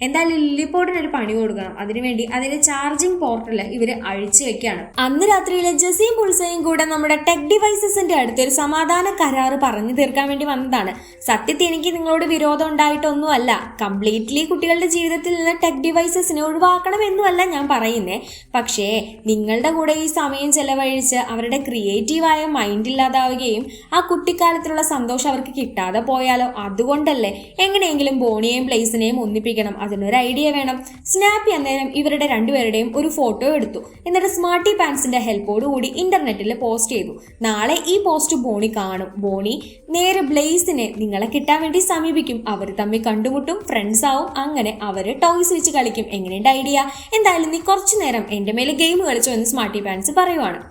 എന്തായാലും ലില്ലിപ്പോട്ടിന് ഒരു പണി കൊടുക്കണം. അതിനുവേണ്ടി അതിന്റെ ചാർജിങ് പോർട്ടൽ ഇവര് അഴിച്ചു വെക്കുകയാണ്. അന്ന് രാത്രിയിലെ ജെസിയും ബുൾസയും കൂടെ നമ്മുടെ ടെക് ഡിവൈസസിന്റെ അടുത്ത് ഒരു സമാധാന കരാറ് പറഞ്ഞു തീർക്കാൻ വേണ്ടി വന്നതാണ്. സത്യത്തിൽ എനിക്ക് നിങ്ങളോട് വിരോധം ഉണ്ടായിട്ടൊന്നുമല്ല, കംപ്ലീറ്റ്ലി കുട്ടികളുടെ ജീവിതത്തിൽ നിന്ന് ടെക് ഡിവൈസസിനെ ഒഴിവാക്കണമെന്നുമല്ല ഞാൻ പറയുന്നേ. പക്ഷേ നിങ്ങളുടെ കൂടെ ഈ സമയം ചെലവഴിച്ച് അവരുടെ ക്രിയേറ്റീവായ മൈൻഡ് ഇല്ലാതാവുകയും ആ കുട്ടിക്കാലത്തിലുള്ള സന്തോഷം അവർക്ക് കിട്ടാതെ പോയാലോ, അതുകൊണ്ടല്ലേ എങ്ങനെയെങ്കിലും ബോണിയെയും ബ്ലേസിനെയും ഒന്നിപ്പിക്കണം. അതിനൊരു ഐഡിയ വേണം. സ്നാപ്പി അന്നേരം ഇവരുടെ രണ്ടുപേരുടെയും ഒരു ഫോട്ടോ എടുത്തു. എന്നിട്ട് സ്മാർട്ടി പാൻസിന്റെ ഹെൽപ്പോട് കൂടി ഇന്റർനെറ്റിൽ പോസ്റ്റ് ചെയ്തു. നാളെ ഈ പോസ്റ്റ് ബോണി കാണും. ബോണി നേരെ ബ്ലേസിനെ നിങ്ങളെ കിട്ടാൻ വേണ്ടി സമീപിക്കും. അവർ തമ്മിൽ കണ്ടുമുട്ടും, ഫ്രണ്ട്സ് ആവും. അങ്ങനെ അവര് ടോയ്സ് വെച്ച് കളിക്കും. എങ്ങനെയുണ്ട് ഐഡിയ? എന്തായാലും നീ കുറച്ചു നേരം എന്റെ മേലെ ഗെയിം കളിച്ചോ എന്ന് സ്മാർട്ടി പാൻസ് പറയുവാണ്.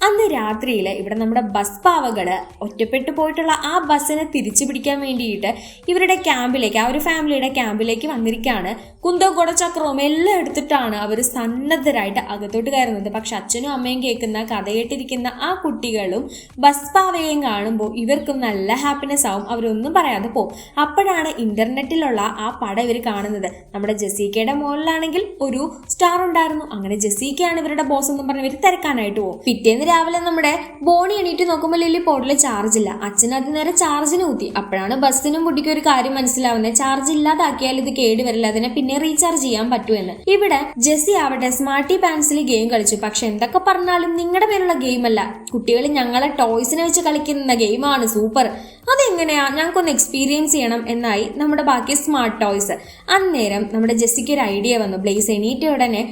അന്ന് രാത്രിയിൽ ഇവിടെ നമ്മുടെ ബസ് പാവകള് ഒറ്റപ്പെട്ടു പോയിട്ടുള്ള ആ ബസ്സിനെ തിരിച്ചു പിടിക്കാൻ വേണ്ടിയിട്ട് ഇവരുടെ ക്യാമ്പിലേക്ക്, ആ ഒരു ഫാമിലിയുടെ ക്യാമ്പിലേക്ക് വന്നിരിക്കുകയാണ്. കുന്തോ കുടച്ചക്രവും എല്ലാം എടുത്തിട്ടാണ് അവർ സന്നദ്ധരായിട്ട് അകത്തോട്ട് കയറുന്നത്. പക്ഷെ അച്ഛനും അമ്മയും കേൾക്കുന്ന കഥ കേട്ടിരിക്കുന്ന ആ കുട്ടികളും ബസ് പാവയെയും കാണുമ്പോൾ ഇവർക്കും നല്ല ഹാപ്പിനെസ് ആവും. അവരൊന്നും പറയാതെ പോകും. അപ്പോഴാണ് ഇന്റർനെറ്റിലുള്ള ആ പടം ഇവർ കാണുന്നത്. നമ്മുടെ ജെസീക്കയുടെ മുകളിലാണെങ്കിൽ ഒരു സ്റ്റാർ ഉണ്ടായിരുന്നു. അങ്ങനെ ജെസീക്കയാണ് ഇവരുടെ ബോസ് എന്നും പറഞ്ഞ് ഇവർ തിരക്കാനായിട്ട് പോകും. പിറ്റേന്ന് രാവിലെ നമ്മുടെ ബോണി എണീറ്റ് നോക്കുമ്പോൾ ലില്ലി പോർട്ടിൽ ചാർജ് ഇല്ല. അച്ഛൻ അത് നേരെ ചാർജിന് ഊത്തി. അപ്പോഴാണ് ബസ്സിനും കുട്ടിക്കും ഒരു കാര്യം മനസ്സിലാവുന്നത്, ചാർജ് ഇല്ലാതാക്കിയാൽ ഇത് കേടുവരില്ല, അതിനെ പിന്നെ റീചാർജ് ചെയ്യാൻ പറ്റുമെന്ന്. ഇവിടെ ജെസി ആവട്ടെ സ്മാർട്ടി പാൻസിൽ ഗെയിം കളിച്ചു. പക്ഷെ എന്തൊക്കെ പറഞ്ഞാലും നിങ്ങളുടെ പേരുള്ള ഗെയിം അല്ല, കുട്ടികൾ ഞങ്ങളെ ടോയ്സിനെ വെച്ച് കളിക്കുന്ന ഗെയിമാണ്, സൂപ്പർ, അതെങ്ങനെയാ, ഞങ്ങൾക്കൊന്ന് എക്സ്പീരിയൻസ് ചെയ്യണം എന്നായി നമ്മുടെ ബാക്കി സ്മാർട്ട് ടോയ്സ്. അന്നേരം നമ്മുടെ ജെസ്സിക്ക് ഒരു ഐഡിയ വന്നു. ബ്ലേസ് എണീറ്റ ഉടനെ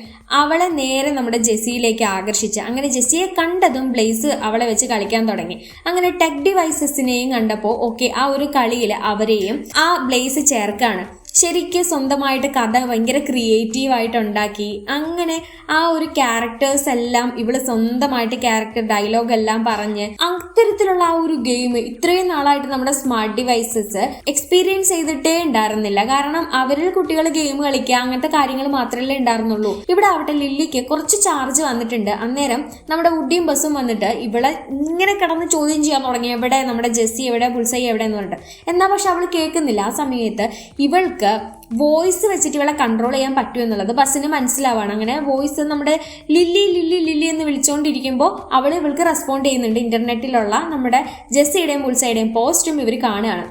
അവളെ നേരെ നമ്മുടെ ജെസ്സിയിലേക്ക് ആകർഷിച്ച്, അങ്ങനെ ജെസ്സിയെ കണ്ടതും ബ്ലേസ് അവളെ വെച്ച് കളിക്കാൻ തുടങ്ങി. അങ്ങനെ ടെക് ഡിവൈസസിനെയും കണ്ടപ്പോൾ ഓക്കെ, ആ ഒരു കളിയിൽ അവരെയും ആ ബ്ലേസ് ചേർക്കാണ്. ശരിക്കും സ്വന്തമായിട്ട് കഥ ഭയങ്കര ക്രിയേറ്റീവായിട്ട് ഉണ്ടാക്കി. അങ്ങനെ ആ ഒരു ക്യാരക്ടേഴ്സ് എല്ലാം ഇവള് സ്വന്തമായിട്ട് ക്യാരക്ടർ ഡയലോഗ് എല്ലാം പറഞ്ഞ് അത്തരത്തിലുള്ള ആ ഒരു ഗെയിം ഇത്രയും നാളായിട്ട് നമ്മുടെ സ്മാർട്ട് ഡിവൈസസ് എക്സ്പീരിയൻസ് ചെയ്തിട്ടേ ഉണ്ടായിരുന്നില്ല. കാരണം അവരിൽ കുട്ടികൾ ഗെയിം കളിക്കുക അങ്ങനത്തെ കാര്യങ്ങൾ മാത്രമല്ലേ ഉണ്ടായിരുന്നുള്ളൂ. ഇവിടെ ആവട്ടെ ലില്ലിക്ക് കുറച്ച് ചാർജ് വന്നിട്ടുണ്ട്. അന്നേരം നമ്മുടെ വുഡിയും ബസ്സും വന്നിട്ട് ഇവളെ ഇങ്ങനെ കിടന്ന് ചോദ്യം ചെയ്യാൻ തുടങ്ങി, എവിടെ നമ്മുടെ ജെസ്സി, എവിടെ ബുൾസൈ, എവിടെ എന്ന് പറഞ്ഞിട്ട്. എന്നാൽ പക്ഷെ അവൾ കേൾക്കുന്നില്ല. ആ സമയത്ത് ഇവൾക്ക് വോയിസ് വെച്ചിട്ട് ഇവളെ കൺട്രോൾ ചെയ്യാൻ പറ്റും എന്നുള്ളത് ബസ്സിന് മനസ്സിലാവാണ്. അങ്ങനെ വോയിസ് നമ്മുടെ ലില്ലി ലില്ലി ലില്ലി എന്ന് വിളിച്ചുകൊണ്ടിരിക്കുമ്പോൾ അവൾ ഇവൾക്ക് റെസ്പോണ്ട് ചെയ്യുന്നുണ്ട്. ഇന്റർനെറ്റിലുള്ള നമ്മുടെ ജെസ്സിയുടെയും ബുൾസൈയുടെയും പോസ്റ്റും ഇവർ കാണുകയാണ്.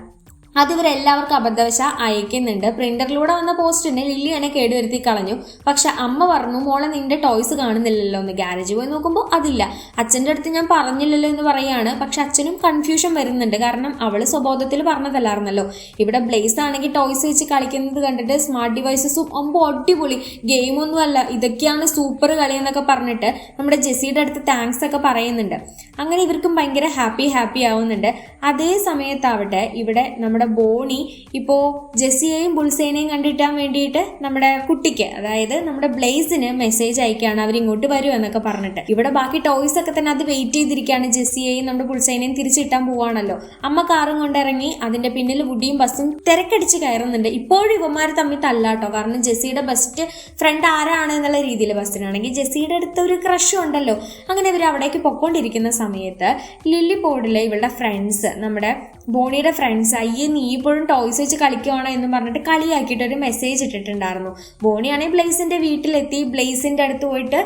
അത് ഇവരെല്ലാവർക്കും അബദ്ധവശ അയക്കുന്നുണ്ട്. പ്രിന്ററിലൂടെ വന്ന പോസ്റ്റിനെ ലില്ലി എന്നെ കേടുവരുത്തി കളഞ്ഞു. പക്ഷെ അമ്മ പറഞ്ഞു, മോളെ നിന്റെ ടോയ്സ് കാണുന്നില്ലല്ലോ എന്ന്. ഗാരേജ് പോയി നോക്കുമ്പോൾ അതില്ല. അച്ഛൻ്റെ അടുത്ത് ഞാൻ പറഞ്ഞില്ലല്ലോ എന്ന് പറയാണ്. പക്ഷെ അച്ഛനും കൺഫ്യൂഷൻ വരുന്നുണ്ട്. കാരണം അവള് സ്വബോധത്തിൽ പറഞ്ഞതല്ലായിരുന്നല്ലോ. ഇവിടെ ബ്ലേസ് ആണെങ്കിൽ ടോയ്സ് വെച്ച് കളിക്കുന്നത് കണ്ടിട്ട് സ്മാർട്ട് ഡിവൈസസും ഒമ്പോ അടിപൊളി, ഗെയിമൊന്നും അല്ല, ഇതൊക്കെയാണ് സൂപ്പർ കളി എന്നൊക്കെ പറഞ്ഞിട്ട് നമ്മുടെ ജെസ്സിയുടെ അടുത്ത് താങ്ക്സ് ഒക്കെ പറയുന്നുണ്ട്. അങ്ങനെ ഇവർക്കും ഭയങ്കര ഹാപ്പി ആവുന്നുണ്ട്. അതേ സമയത്താവട്ടെ ഇവിടെ നമ്മുടെ ബോണി ഇപ്പോ ജെസ്സിയെയും ബുൾസേനെയും കണ്ടിട്ടാൻ വേണ്ടിയിട്ട് നമ്മുടെ കുട്ടിക്ക്, അതായത് നമ്മുടെ ബ്ലേസിന് മെസ്സേജ് അയക്കുകയാണ്, അവരിങ്ങോട്ട് വരും എന്നൊക്കെ പറഞ്ഞിട്ട്. ഇവിടെ ബാക്കി ടോയ്സ് ഒക്കെ തന്നെ അത് വെയിറ്റ് ചെയ്തിരിക്കുകയാണ്. ജെസ്സിയെയും നമ്മുടെ ബുൾസേനെയും തിരിച്ചിട്ടാൻ പോവാണല്ലോ. അമ്മ കാറും കൊണ്ടിറങ്ങി. അതിന്റെ പിന്നിൽ വുഡിയും ബസ്സും തിരക്കടിച്ച് കയറുന്നുണ്ട്. ഇപ്പോഴും ഇവന്മാർ തമ്മിൽ തല്ലാട്ടോ. കാരണം ജെസ്സിയുടെ ബെസ്റ്റ് ഫ്രണ്ട് ആരാണ് എന്നുള്ള രീതിയിൽ. ബസ്സിനാണെങ്കിൽ ജെസ്സിയുടെ അടുത്ത് ഒരു ക്രഷും ഉണ്ടല്ലോ. അങ്ങനെ ഇവർ അവിടേക്ക് പൊക്കോണ്ടിരിക്കുന്ന സമയത്ത് ലില്ലി പോർഡിലെ ഇവളുടെ ഫ്രണ്ട്സ്, നമ്മുടെ ബോണിയുടെ ഫ്രണ്ട്സ്, അയ്യേ നീ ഇപ്പോഴും ടോയ്സ് വെച്ച് കളിക്കുവാണോ എന്ന് പറഞ്ഞിട്ട് കളിയാക്കിയിട്ട് ഒരു മെസ്സേജ് ഇട്ടിട്ടുണ്ടായിരുന്നു. ബോണിയാണെങ്കിൽ ബ്ലേസിന്റെ വീട്ടിലെത്തി. ബ്ലേസിന്റെ അടുത്ത് പോയിട്ട്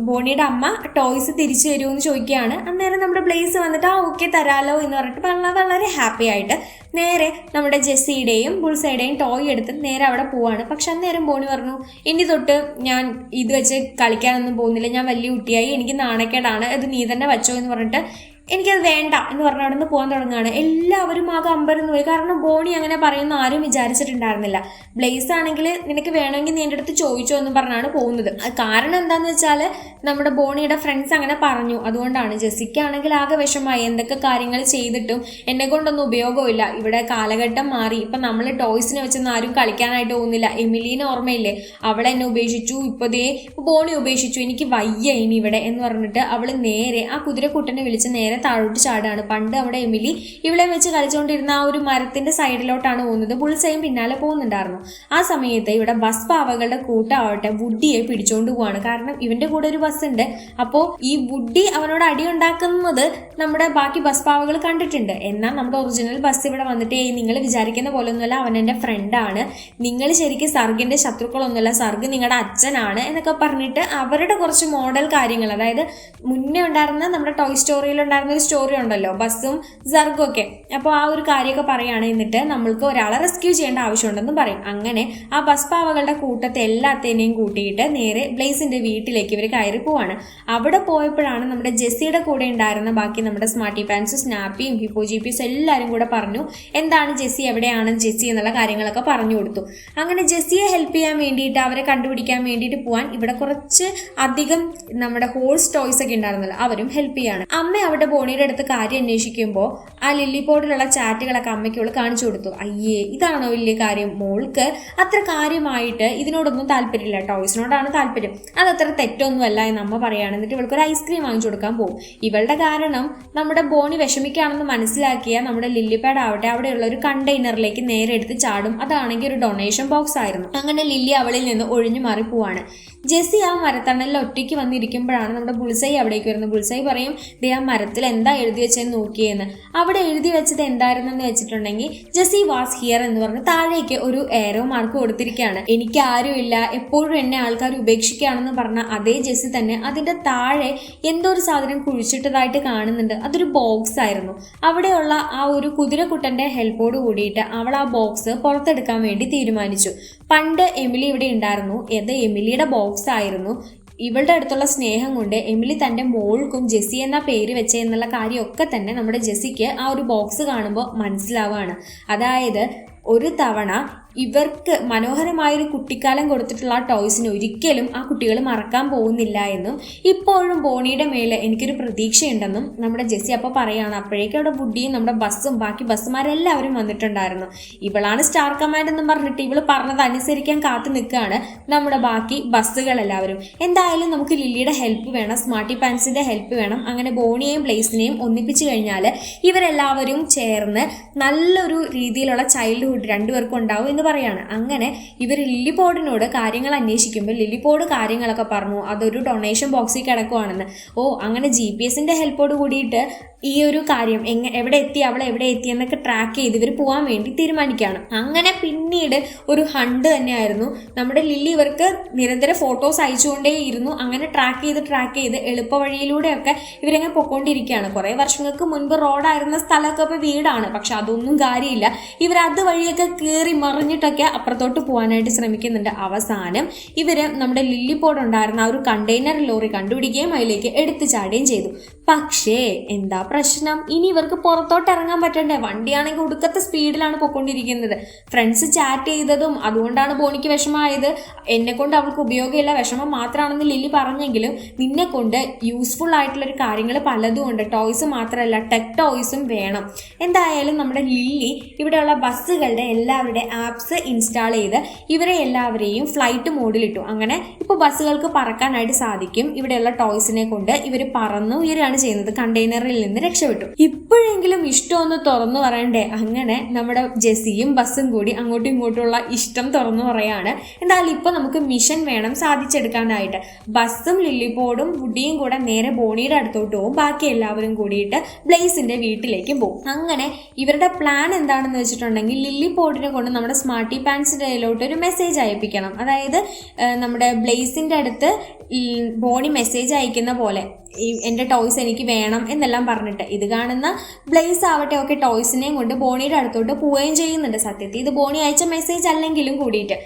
ബോണിയുടെ അമ്മ ടോയ്സ് തിരിച്ചു തരുമെന്ന് ചോദിക്കുകയാണ്. അന്നേരം നമ്മുടെ ബ്ലേസ് വന്നിട്ട് ഓക്കെ തരാലോ എന്ന് പറഞ്ഞിട്ട് വളരെ ഹാപ്പി ആയിട്ട് നേരെ നമ്മുടെ ജെസ്സിയുടെയും ബുൾസൈയുടെയും ടോയ് എടുത്ത് നേരെ അവിടെ പോവാണ്. പക്ഷെ അന്നേരം ബോണി പറഞ്ഞു, ഇനി തൊട്ട് ഞാൻ ഇത് വെച്ച് കളിക്കാനൊന്നും പോകുന്നില്ല, ഞാൻ വലിയ കുട്ടിയായി, എനിക്ക് നാണക്കേടാണ്, അത് നീ തന്നെ വെച്ചോ എന്ന് പറഞ്ഞിട്ട് എനിക്കത് വേണ്ട എന്ന് പറഞ്ഞ അവിടെ നിന്ന് പോകാൻ തുടങ്ങുകയാണ്. എല്ലാവരും ആകെ അമ്പരന്ന് പോയി. കാരണം ബോണി അങ്ങനെ പറയുന്ന ആരും വിചാരിച്ചിട്ടുണ്ടായിരുന്നില്ല. ബ്ലേസ് ആണെങ്കിൽ നിനക്ക് വേണമെങ്കിൽ നീ എൻ്റെ അടുത്ത് ചോദിച്ചോ എന്ന് പറഞ്ഞാണ് പോകുന്നത്. കാരണം എന്താണെന്ന് വെച്ചാൽ നമ്മുടെ ബോണിയുടെ ഫ്രണ്ട്സ് അങ്ങനെ പറഞ്ഞു. അതുകൊണ്ടാണ്. ജെസ്സിക്കാണെങ്കിൽ ആകെ വിഷമായി. എന്തൊക്കെ കാര്യങ്ങൾ ചെയ്തിട്ടും എന്നെ കൊണ്ടൊന്നും ഉപയോഗമില്ല. ഇവിടെ കാലഘട്ടം മാറി. ഇപ്പം നമ്മൾ ടോയ്സിനെ വെച്ചൊന്നും ആരും കളിക്കാനായിട്ട് പോകുന്നില്ല. എമിലീനെ ഓർമ്മയില്ലേ, അവളെ എന്നെ ഉപേക്ഷിച്ചു, ബോണി ഉപേക്ഷിച്ചു, എനിക്ക് വയ്യ ഇനി ഇവിടെ എന്ന് പറഞ്ഞിട്ട് അവൾ നേരെ ആ കുതിരക്കുട്ടനെ വിളിച്ച് നേരെ നേരെ താഴോട്ട് ചാടുകയാണ്. പണ്ട് അവിടെ എമിലി ഇവിടെ വെച്ച് കളിച്ചുകൊണ്ടിരുന്ന ആ ഒരു മരത്തിന്റെ സൈഡിലോട്ടാണ് പോകുന്നത്. ബുൾസയും പിന്നാലെ പോകുന്നുണ്ടായിരുന്നു. ആ സമയത്ത് ഇവിടെ ബസ് പാവകളുടെ കൂട്ടമാവട്ടെ വുഡിയെ പിടിച്ചോണ്ട് പോവാണ്. കാരണം ഇവന്റെ കൂടെ ഒരു ബസ് ഉണ്ട്. അപ്പോ ഈ വുഡി അവനോട് അടി ഉണ്ടാക്കുന്നത് നമ്മുടെ ബാക്കി ബസ് പാവകൾ കണ്ടിട്ടുണ്ട്. എന്നാൽ നമ്മുടെ ഒറിജിനൽ ബസ് ഇവിടെ വന്നിട്ട് നിങ്ങൾ വിചാരിക്കുന്ന പോലെ ഒന്നുമല്ല, അവൻ എന്റെ ഫ്രണ്ടാണ്, നിങ്ങൾ ശരിക്കും സർഗിന്റെ ശത്രുക്കളൊന്നുമല്ല, സർഗ് നിങ്ങളുടെ അച്ഛനാണ് എന്നൊക്കെ പറഞ്ഞിട്ട് അവരുടെ കുറച്ച് മോഡൽ കാര്യങ്ങൾ, അതായത് മുന്നേ ഉണ്ടായിരുന്ന നമ്മുടെ ടോയ് സ്റ്റോറിയിൽ ഉണ്ടായിരുന്ന ഒരു സ്റ്റോറി ഉണ്ടല്ലോ, ബസ്സും സർഗും ഒക്കെ. അപ്പോൾ ആ ഒരു കാര്യമൊക്കെ പറയുകയാണ്. എന്നിട്ട് നമ്മൾക്ക് ഒരാളെ റെസ്ക്യൂ ചെയ്യേണ്ട ആവശ്യമുണ്ടെന്നും പറയും. അങ്ങനെ ആ ബസ് പാവകളുടെ കൂട്ടത്തെ എല്ലാത്തേനെയും കൂട്ടിയിട്ട് നേരെ ബ്ലേസിന്റെ വീട്ടിലേക്ക് ഇവർ കയറി പോവാണ്. അവിടെ പോയപ്പോഴാണ് നമ്മുടെ ജെസ്സിയുടെ കൂടെ ഉണ്ടായിരുന്ന ബാക്കി നമ്മുടെ സ്മാർട്ടി പാൻസും സ്നാപ്പിയും ഹിപ്പോ ജീപ്പീസും എല്ലാവരും കൂടെ പറഞ്ഞു എന്താണ് ജെസ്സി, എവിടെയാണ് ജെസ്സി എന്നുള്ള കാര്യങ്ങളൊക്കെ പറഞ്ഞു കൊടുത്തു. അങ്ങനെ ജെസ്സിയെ ഹെൽപ്പ് ചെയ്യാൻ വേണ്ടിയിട്ട്, അവരെ കണ്ടുപിടിക്കാൻ വേണ്ടിയിട്ട് പോവാൻ ഇവിടെ കുറച്ച് അധികം നമ്മുടെ ഹോൾസ് ടോയ്സ് ഒക്കെ ഉണ്ടായിരുന്നല്ലോ, അവരും ഹെൽപ്പ് ചെയ്യാണ്. അമ്മ അവിടെ ബോണിയുടെ അടുത്ത് കാര്യം അന്വേഷിക്കുമ്പോൾ ആ ലില്ലിപോഡിലുള്ള ചാറ്റുകളൊക്കെ അമ്മയ്ക്കുള്ള കാണിച്ചു കൊടുത്തു. അയ്യേ, ഇതാണോ വലിയ കാര്യം? മോൾക്ക് അത്ര കാര്യമായിട്ട് ഇതിനോടൊന്നും താല്പര്യമില്ല, ടോയ്സിനോടാണ് താല്പര്യം, അതത്ര തെറ്റൊന്നുമല്ല എന്ന് അമ്മ പറയാണ്. എന്നിട്ട് ഇവൾക്ക് ഒരു ഐസ്ക്രീം വാങ്ങിച്ചു കൊടുക്കാൻ പോകും. ഇവളുടെ കാരണം നമ്മുടെ ബോണി വിഷമിക്കുകയാണെന്ന് മനസ്സിലാക്കിയ നമ്മുടെ ലില്ലിപാഡ് ആവട്ടെ അവിടെയുള്ള ഒരു കണ്ടെയ്നറിലേക്ക് നേരെ എടുത്ത് ചാടും. അതാണെങ്കിൽ ഒരു ഡൊണേഷൻ ബോക്സ് ആയിരുന്നു. അങ്ങനെ ലില്ലി അവളിൽ നിന്ന് ഒഴിഞ്ഞു മാറി പോവാണ്. ജെസ്സി ആ മരത്തണലിൽ ഒറ്റയ്ക്ക് വന്നിരിക്കുമ്പോഴാണ് നമ്മുടെ ബുൾസൈ അവിടേക്ക് വരുന്നത്. ബുൾസൈ പറയും, ദേ ആ മരത്തിൽ എന്താ എഴുതി വെച്ചതെന്ന് നോക്കിയെന്ന്. അവിടെ എഴുതി വെച്ചത് എന്തായിരുന്നെന്ന് വെച്ചിട്ടുണ്ടെങ്കിൽ ജെസ്സി വാസ് ഹിയർ എന്ന് പറഞ്ഞ് താഴേക്ക് ഒരു ഏരോ മാർക്ക് കൊടുത്തിരിക്കുകയാണ്. എനിക്ക് ആരുമില്ല, എപ്പോഴും എന്നെ ആൾക്കാർ ഉപേക്ഷിക്കുകയാണെന്ന് പറഞ്ഞ അതേ ജെസ്സി തന്നെ അതിന്റെ താഴെ എന്തോ ഒരു സാധനം കുഴിച്ചിട്ടതായിട്ട് കാണുന്നുണ്ട്. അതൊരു ബോക്സ് ആയിരുന്നു. അവിടെയുള്ള ആ ഒരു കുതിരക്കുട്ടന്റെ ഹെൽപ്പോട് കൂടിയിട്ട് അവൾ ആ ബോക്സ് പുറത്തെടുക്കാൻ വേണ്ടി തീരുമാനിച്ചു. പണ്ട് എമിലി ഇവിടെ ഉണ്ടായിരുന്നു, അത് എമിലിയുടെ ബോക്സ് ആയിരുന്നു. ഇവളുടെ അടുത്തുള്ള സ്നേഹം കൊണ്ട് എമിലി തന്റെ മോൾക്കും ജെസ്സി എന്ന പേര് വെച്ചേ എന്നുള്ള കാര്യമൊക്കെ തന്നെ നമ്മുടെ ജെസ്സിക്ക് ആ ഒരു ബോക്സ് കാണുമ്പോൾ മനസ്സിലാവുകയാണ്. അതായത് ഒരു തവണ ഇവർക്ക് മനോഹരമായൊരു കുട്ടിക്കാലം കൊടുത്തിട്ടുള്ള ആ ടോയ്സിന് ഒരിക്കലും ആ കുട്ടികൾ മറക്കാൻ പോകുന്നില്ല എന്നും ഇപ്പോഴും ബോണിയുടെ മേലെ എനിക്കൊരു പ്രതീക്ഷയുണ്ടെന്നും നമ്മുടെ ജെസ്സി അപ്പോൾ പറയുകയാണ്. അപ്പോഴേക്കും അവിടെ വുഡിയും നമ്മുടെ ബസ്സും ബാക്കി ബസ്സുമാരെല്ലാവരും വന്നിട്ടുണ്ടായിരുന്നു. ഇവളാണ് സ്റ്റാർ കമാൻഡ് എന്നും പറഞ്ഞിട്ട് ഇവള് പറഞ്ഞത് അനുസരിക്കാൻ കാത്തു നിൽക്കുകയാണ് നമ്മുടെ ബാക്കി ബസ്സുകളെല്ലാവരും. എന്തായാലും നമുക്ക് ലില്ലിയുടെ ഹെൽപ്പ് വേണം, സ്മാർട്ടി പാൻസിന്റെ ഹെൽപ്പ് വേണം. അങ്ങനെ ബോണിയെയും ബ്ലേസിനെയും ഒന്നിപ്പിച്ചു കഴിഞ്ഞാൽ ഇവരെല്ലാവരും ചേർന്ന് നല്ലൊരു രീതിയിലുള്ള ചൈൽഡ്ഹുഡ് രണ്ടുപേർക്കും ഉണ്ടാവും എന്ന് പറയാണ്. അങ്ങനെ ഇവർ ലില്ലിപോഡിനോട് കാര്യങ്ങൾ അന്വേഷിക്കുമ്പോൾ ലില്ലിപോഡ് കാര്യങ്ങളൊക്കെ പറഞ്ഞു അതൊരു ഡൊണേഷൻ ബോക്സിൽ കിടക്കുവാണെന്ന്. അങ്ങനെ GPS-ന്റെ ഹെൽപ്പോട് കൂടിയിട്ട് ഈ ഒരു കാര്യം എവിടെ എത്തി, അവളെ എവിടെ എത്തി എന്നൊക്കെ ട്രാക്ക് ചെയ്ത് ഇവർ പോകാൻ വേണ്ടി തീരുമാനിക്കുകയാണ്. അങ്ങനെ പിന്നീട് ഒരു ഹണ്ട് തന്നെയായിരുന്നു. നമ്മുടെ ലില്ലി ഇവർക്ക് നിരന്തരം ഫോട്ടോസ് അയച്ചുകൊണ്ടേയിരുന്നു. അങ്ങനെ ട്രാക്ക് ചെയ്ത് എളുപ്പ വഴിയിലൂടെയൊക്കെ ഇവരങ്ങനെ പൊക്കോണ്ടിരിക്കുകയാണ്. കുറെ വർഷങ്ങൾക്ക് മുൻപ് റോഡായിരുന്ന സ്ഥലമൊക്കെ ഇപ്പോൾ വീടാണ്. പക്ഷെ അതൊന്നും കാര്യമില്ല, ഇവർ അത് വഴിയൊക്കെ കയറി മറിഞ്ഞിട്ടൊക്കെ അപ്പുറത്തോട്ട് പോകാനായിട്ട് ശ്രമിക്കുന്നുണ്ട്. അവസാനം ഇവര് നമ്മുടെ ലില്ലിപോഡ് ഉണ്ടായിരുന്ന ആ ഒരു കണ്ടെയ്നർ ലോറി കണ്ടുപിടിക്കുകയും അതിലേക്ക് എടുത്തു ചാടുകയും ചെയ്തു. പക്ഷേ എന്താ പ്രശ്നം? ഇനി ഇവർക്ക് പുറത്തോട്ട് ഇറങ്ങാൻ പറ്റണ്ടേ? വണ്ടിയാണെങ്കിൽ ഒടുക്കത്തെ സ്പീഡിലാണ് പൊയ്ക്കൊണ്ടിരിക്കുന്നത്. ഫ്രണ്ട്സ് ചാറ്റ് ചെയ്തതും അതുകൊണ്ടാണ് ബോണിക്ക് വിഷമമായത്. എന്നെ കൊണ്ട് അവൾക്ക് ഉപയോഗമില്ല, വിഷമം മാത്രമാണെന്ന് ലില്ലി പറഞ്ഞെങ്കിലും നിന്നെ കൊണ്ട് യൂസ്ഫുൾ ആയിട്ടുള്ളൊരു കാര്യങ്ങൾ പലതും ഉണ്ട്. ടോയ്സ് മാത്രമല്ല, ടെക് ടോയ്സും വേണം. എന്തായാലും നമ്മുടെ ലില്ലി ഇവിടെയുള്ള ബസ്സുകളുടെ എല്ലാവരുടെ ആപ്സ് ഇൻസ്റ്റാൾ ചെയ്ത് ഇവരെ എല്ലാവരെയും ഫ്ലൈറ്റ് മോഡിലിട്ടു. അങ്ങനെ ഇപ്പോൾ ബസ്സുകൾക്ക് പറക്കാനായിട്ട് സാധിക്കും. ഇവിടെയുള്ള ടോയ്സിനെ കൊണ്ട് ഇവർ പറന്നു ഉയരുകയാണ് ചെയ്യുന്നത്. കണ്ടെയ്നറിൽ നിന്ന് രക്ഷപ്പെട്ടു. ഇപ്പോഴെങ്കിലും ഇഷ്ടമൊന്ന് തുറന്നു പറയണ്ടേ? അങ്ങനെ നമ്മുടെ ജെസ്സിയും ബസ്സും കൂടി അങ്ങോട്ടും ഇങ്ങോട്ടുള്ള ഇഷ്ടം തുറന്നു പറയാണ്. എന്തായാലും ഇപ്പൊ നമുക്ക് മിഷൻ വേണം സാധിച്ചെടുക്കാനായിട്ട്. ബസ്സും ലില്ലിപോഡും വുഡിയും കൂടെ നേരെ ബോണിയുടെ അടുത്തോട്ട് പോകും. ബാക്കി എല്ലാവരും കൂടിയിട്ട് ബ്ലേസിന്റെ വീട്ടിലേക്കും പോകും. അങ്ങനെ ഇവരുടെ പ്ലാൻ എന്താണെന്ന് വെച്ചിട്ടുണ്ടെങ്കിൽ ലില്ലിപോഡിനെ കൊണ്ട് നമ്മുടെ സ്മാർട്ടി പാൻസിന്റെ കയ്യിലോട്ട് ഒരു മെസ്സേജ് അയപ്പിക്കണം. അതായത് നമ്മുടെ ബ്ലേസിന്റെ അടുത്ത് ബോണി മെസ്സേജ് അയക്കുന്ന പോലെ എൻ്റെ ടോയ്സ് എനിക്ക് വേണം എന്നെല്ലാം പറഞ്ഞിട്ട്. ഇത് കാണുന്ന ബ്ലേസ് ആവട്ടെ ഒക്കെ ടോയ്സിനെയും കൊണ്ട് ബോണിയുടെ അടുത്തോട്ട് പോവുകയും ചെയ്യുന്നുണ്ട്. സത്യത്തിൽ ഇത് ബോണി അയച്ച മെസ്സേജ് അല്ലെങ്കിലും കൂടിയിട്ട്.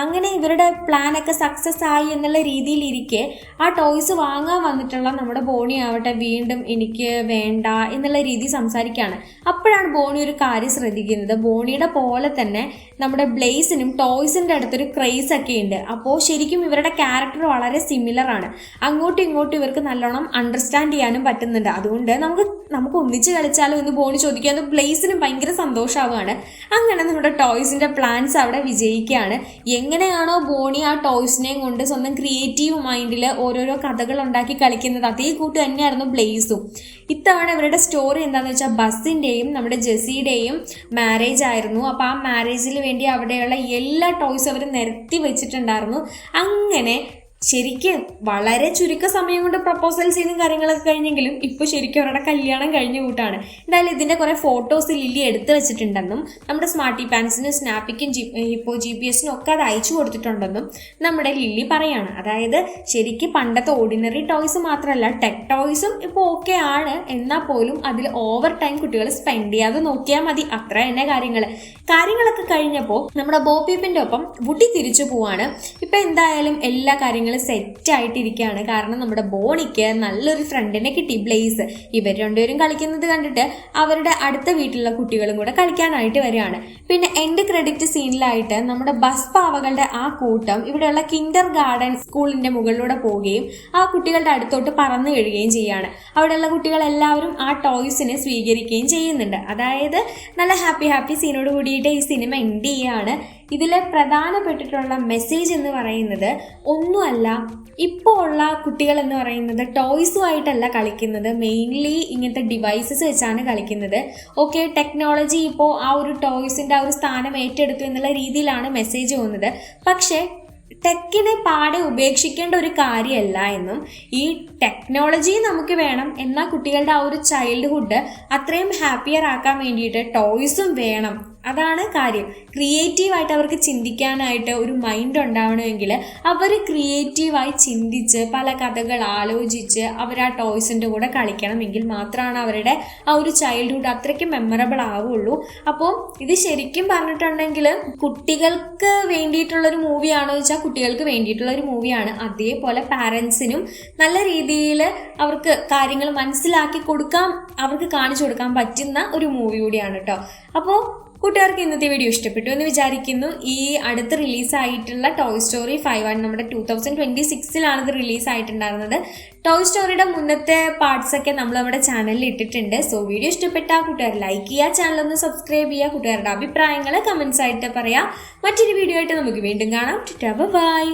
അങ്ങനെ ഇവരുടെ പ്ലാനൊക്കെ സക്സസ് ആയി എന്നുള്ള രീതിയിലിരിക്കെ ആ ടോയ്സ് വാങ്ങാൻ വന്നിട്ടുള്ള നമ്മുടെ ബോണി ആവട്ടെ വീണ്ടും എനിക്ക് വേണ്ട എന്നുള്ള രീതി സംസാരിക്കുകയാണ്. അപ്പോഴാണ് ബോണി ഒരു കാര്യം ശ്രദ്ധിക്കുന്നത്. ബോണിയുടെ പോലെ തന്നെ നമ്മുടെ ബ്ലേസിനും ടോയ്സിൻ്റെ അടുത്തൊരു ക്രേസ് ഒക്കെ ഉണ്ട്. അപ്പോൾ ശരിക്കും ഇവരുടെ ക്യാരക്ടർ വളരെ സിമിലർ ആണ്. അങ്ങോട്ടും ഇങ്ങോട്ടും ഇവർക്ക് നല്ലോണം അണ്ടർസ്റ്റാൻഡ് ചെയ്യാനും പറ്റുന്നുണ്ട്. അതുകൊണ്ട് നമുക്ക് നമുക്ക് ഒന്നിച്ച് കളിച്ചാലോ എന്ന് ബോണി ചോദിക്കുക. അത് ബ്ലേസിന് ഭയങ്കര സന്തോഷമാവുകയാണ്. അങ്ങനെ നമ്മുടെ ടോയ്സിന്റെ പ്ലാൻസ് അവിടെ വിജയിക്കുകയാണ്. എങ്ങനെയാണോ ബോണി ആ ടോയ്സിനെയും കൊണ്ട് സ്വന്തം ക്രിയേറ്റീവ് മൈൻഡിൽ ഓരോരോ കഥകൾ ഉണ്ടാക്കി കളിക്കുന്നത്, അതേ കൂട്ട് തന്നെയായിരുന്നു ബ്ലേസും. ഇത്തവണ ഇവരുടെ സ്റ്റോറി എന്താണെന്ന് വെച്ചാൽ ബസ്സിന്റെയും നമ്മുടെ ജെസ്സിയുടെയും മാരേജ് ആയിരുന്നു. അപ്പോൾ ആ മാരേജിൽ വേണ്ടി അവിടെയുള്ള എല്ലാ ടോയ്സും അവർ നിരത്തി വെച്ചിട്ടുണ്ടായിരുന്നു. അങ്ങനെ ശരിക്കും വളരെ ചുരുക്ക സമയം കൊണ്ട് പ്രപ്പോസൽ സീനും കാര്യങ്ങളൊക്കെ കഴിഞ്ഞെങ്കിലും ഇപ്പോൾ ശരിക്കും അവരുടെ കല്യാണം കഴിഞ്ഞ കൂട്ടാണ്. എന്തായാലും ഇതിന്റെ കുറെ ഫോട്ടോസ് ലില്ലി എടുത്തു വെച്ചിട്ടുണ്ടെന്നും നമ്മുടെ സ്മാർട്ടി പാൻസിനും സ്നാപ്പിക്കും ഇപ്പോൾ GPS-നും ഒക്കെ അത് അയച്ചു കൊടുത്തിട്ടുണ്ടെന്നും നമ്മുടെ ലില്ലി പറയാണ്. അതായത് ശരിക്കും പണ്ടത്തെ ഓർഡിനറി ടോയ്സ് മാത്രമല്ല, ടെക് ടോയ്സും ഇപ്പോൾ ഓക്കെ ആണ്. എന്നാൽ പോലും അതിൽ ഓവർ ടൈം കുട്ടികൾ സ്പെൻഡ് ചെയ്യാതെ നോക്കിയാൽ മതി. അത്ര തന്നെ കാര്യങ്ങളൊക്കെ കഴിഞ്ഞപ്പോൾ നമ്മുടെ ബോബീപ്പിന്റെ ഒപ്പം വുഡി തിരിച്ചു പോവാണ്. ഇപ്പൊ എന്തായാലും എല്ലാ കാര്യങ്ങളും സെറ്റ് ആയിട്ടിരിക്കുകയാണ്. കാരണം നമ്മുടെ ബോണിക്ക് നല്ലൊരു ഫ്രണ്ടിനെ കിട്ടി, ബ്ലേസ്. ഇവർ രണ്ടുപേരും കളിക്കുന്നത് കണ്ടിട്ട് അവരുടെ അടുത്ത വീട്ടിലുള്ള കുട്ടികളും കൂടെ കളിക്കാനായിട്ട് വരികയാണ്. പിന്നെ എൻഡ് ക്രെഡിറ്റ് സീനിലായിട്ട് നമ്മുടെ ബസ് പാവകളുടെ ആ കൂട്ടം ഇവിടെയുള്ള കിൻഡർ ഗാർഡൻ സ്കൂളിന്റെ മുകളിലൂടെ പോവുകയും ആ കുട്ടികളുടെ അടുത്തോട്ട് പറന്നു വീഴുകയും ചെയ്യുകയാണ്. അവിടെയുള്ള കുട്ടികളെല്ലാവരും ആ ടോയ്സിനെ സ്വീകരിക്കുകയും ചെയ്യുന്നുണ്ട്. അതായത് നല്ല ഹാപ്പി സീനോട് കൂടിയിട്ട് ഈ സിനിമ എൻഡ് ചെയ്യുകയാണ്. ഇതിലെ പ്രധാനപ്പെട്ടിട്ടുള്ള മെസ്സേജ് എന്ന് പറയുന്നത് ഒന്നുമല്ല, ഇപ്പോൾ ഉള്ള കുട്ടികൾ എന്ന് പറയുന്നത് ടോയ്സുമായിട്ടല്ല കളിക്കുന്നത്, മെയിൻലി ഇങ്ങനത്തെ ഡിവൈസസ് വെച്ചാണ് കളിക്കുന്നത്. ഓക്കെ, ടെക്നോളജി ഇപ്പോൾ ആ ഒരു ടോയ്സിൻ്റെ ആ ഒരു സ്ഥാനം ഏറ്റെടുത്തു എന്നുള്ള രീതിയിലാണ് മെസ്സേജ് പോകുന്നത്. പക്ഷേ ടെക്കിനെ പാടെ ഉപേക്ഷിക്കേണ്ട ഒരു കാര്യമല്ല എന്നും, ഈ ടെക്നോളജി നമുക്ക് വേണം, എന്നാൽ കുട്ടികളുടെ ആ ഒരു ചൈൽഡ്ഹുഡ് അത്രയും ഹാപ്പിയർ ആക്കാൻ വേണ്ടിയിട്ട് ടോയ്സും വേണം. അതാണ് കാര്യം. ക്രിയേറ്റീവായിട്ട് അവർക്ക് ചിന്തിക്കാനായിട്ട് ഒരു മൈൻഡ് ഉണ്ടാവണമെങ്കിൽ അവർ ക്രിയേറ്റീവായി ചിന്തിച്ച് പല കഥകൾ ആലോചിച്ച് അവർ ആ ടോയ്സിൻ്റെ കൂടെ കളിക്കണമെങ്കിൽ മാത്രമാണ് അവരുടെ ആ ഒരു ചൈൽഡ്ഹുഡ് അത്രയ്ക്ക് മെമ്മറബിൾ ആവുള്ളൂ. അപ്പോൾ ഇത് ശരിക്കും പറഞ്ഞിട്ടുണ്ടെങ്കിൽ കുട്ടികൾക്ക് വേണ്ടിയിട്ടുള്ളൊരു മൂവിയാണോ വെച്ചാൽ കുട്ടികൾക്ക് വേണ്ടിയിട്ടുള്ളൊരു മൂവിയാണ്. അതേപോലെ പാരൻസിനും നല്ല രീതിയിൽ അവർക്ക് കാര്യങ്ങൾ മനസ്സിലാക്കി കൊടുക്കാൻ, അവർക്ക് കാണിച്ചു കൊടുക്കാൻ പറ്റുന്ന ഒരു മൂവി കൂടിയാണ് കേട്ടോ. അപ്പോൾ കൂട്ടുകാർക്ക് ഇന്നത്തെ വീഡിയോ ഇഷ്ടപ്പെട്ടു എന്ന് വിചാരിക്കുന്നു. ഈ അടുത്ത് റിലീസായിട്ടുള്ള ടോയ് സ്റ്റോറി 5 നമ്മുടെ 2026 ഇത് റിലീസായിട്ടുണ്ടായിരുന്നത്. ടോയ് സ്റ്റോറിയുടെ മുന്നത്തെ പാർട്സ് ഒക്കെ നമ്മൾ നമ്മുടെ ചാനലിൽ ഇട്ടിട്ടുണ്ട്. സോ വീഡിയോ ഇഷ്ടപ്പെട്ടാൽ കൂട്ടുകാർ ലൈക്ക് ചെയ്യുക, ചാനലൊന്ന് സബ്സ്ക്രൈബ് ചെയ്യുക, കൂട്ടുകാരുടെ അഭിപ്രായങ്ങൾ കമൻസ് ആയിട്ട് പറയാം. മറ്റൊരു വീഡിയോ ആയിട്ട് നമുക്ക് വീണ്ടും കാണാം. ബൈ.